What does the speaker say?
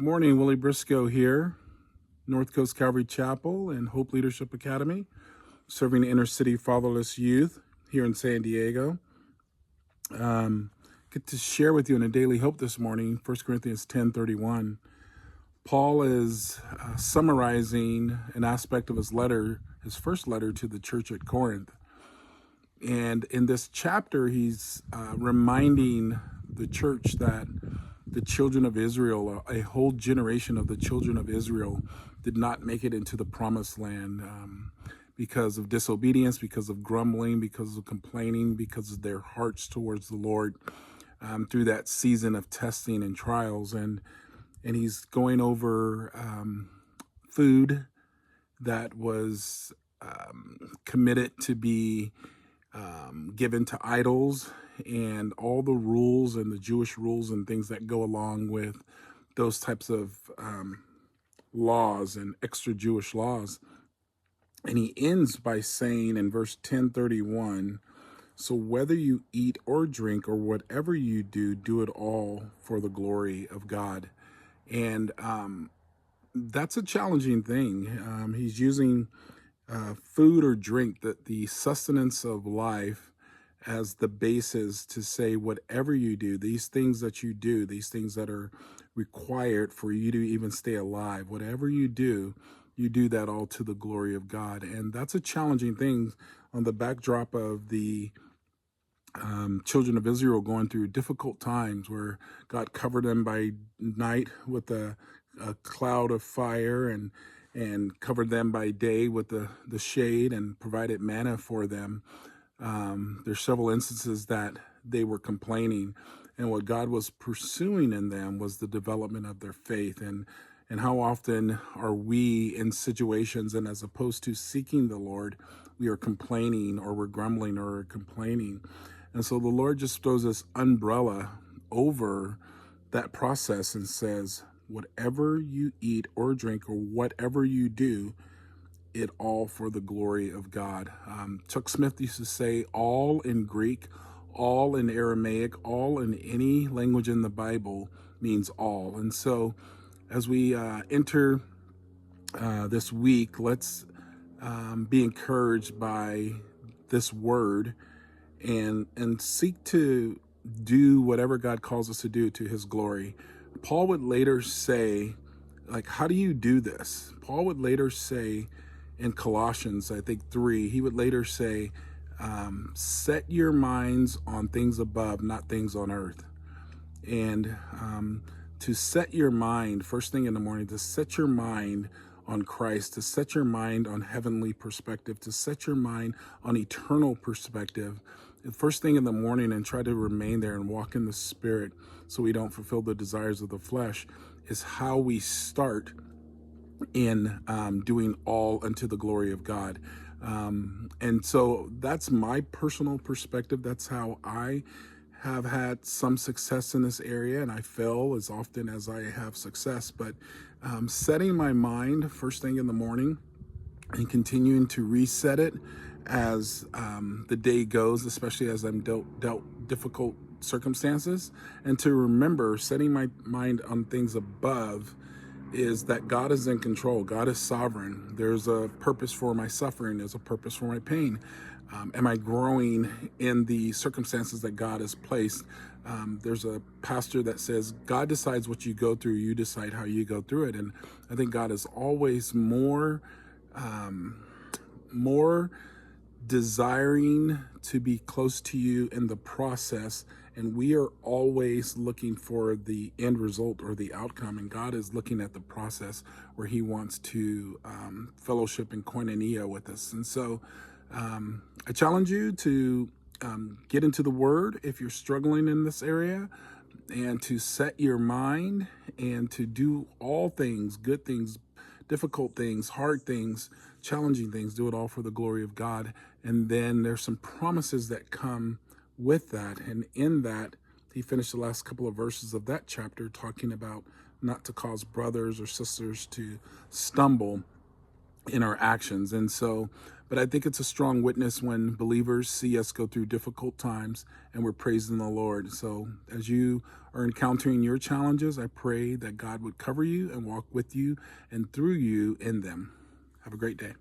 Good morning, Willie Briscoe here, North Coast Calvary Chapel and Hope Leadership Academy, serving inner city fatherless youth here in San Diego. Get to share with you in a daily hope this morning, 1 Corinthians 10:31. Paul is summarizing an aspect of his letter, his first letter to the church at Corinth. And in this chapter, he's reminding the church that the children of Israel, a whole generation of the children of Israel, did not make it into the promised land because of disobedience, because of grumbling, because of complaining, because of their hearts towards the Lord through that season of testing and trials. And he's going over food that was committed to be given to idols, and all the rules and the Jewish rules and things that go along with those types of laws and extra Jewish laws. And he ends by saying in verse 10:31, so whether you eat or drink or whatever you do, do it all for the glory of God. And that's a challenging thing. He's using food or drink, that the sustenance of life, as the basis to say whatever you do, these things that you do, these things that are required for you to even stay alive, whatever you do that all to the glory of God. And that's a challenging thing on the backdrop of the children of Israel going through difficult times where God covered them by night with a cloud of fire and covered them by day with the shade and provided manna for them. There's several instances that they were complaining, and what God was pursuing in them was the development of their faith. And how often are we in situations, and as opposed to seeking the Lord, we are complaining, or we're grumbling, or we're complaining. And so the Lord just throws this umbrella over that process and says, whatever you eat or drink or whatever you do, it all for the glory of God. Chuck Smith used to say, all in Greek, all in Aramaic, all in any language in the Bible means all. And so as we enter this week, let's be encouraged by this word and seek to do whatever God calls us to do to his glory. Paul would later say, like, how do you do this? Paul would later say in Colossians, I think 3, he would later say, set your minds on things above, not things on earth. And to set your mind, first thing in the morning, to set your mind on Christ, to set your mind on heavenly perspective, to set your mind on eternal perspective, the first thing in the morning, and try to remain there and walk in the Spirit so we don't fulfill the desires of the flesh, is how we start in doing all unto the glory of God. And so that's my personal perspective. That's how I have had some success in this area, and I fail as often as I have success. But setting my mind first thing in the morning and continuing to reset it as the day goes, especially as I'm dealt difficult circumstances, and to remember setting my mind on things above is that God is in control. God is sovereign. There's a purpose for my suffering. There's a purpose for my pain. Am I growing in the circumstances that God has placed? There's a pastor that says, God decides what you go through, you decide how you go through it. And I think God is always more desiring to be close to you in the process, and we are always looking for the end result or the outcome, and God is looking at the process where he wants to fellowship and koinonia with us. And so I challenge you to get into the word if you're struggling in this area, and to set your mind and to do all things, good things, difficult things, hard things, challenging things, do it all for the glory of God. And then there's some promises that come with that. And in that, he finished the last couple of verses of that chapter talking about not to cause brothers or sisters to stumble. in our actions. And so, but I think it's a strong witness when believers see us go through difficult times and we're praising the Lord. So as you are encountering your challenges, I pray that God would cover you and walk with you and through you in them. Have a great day.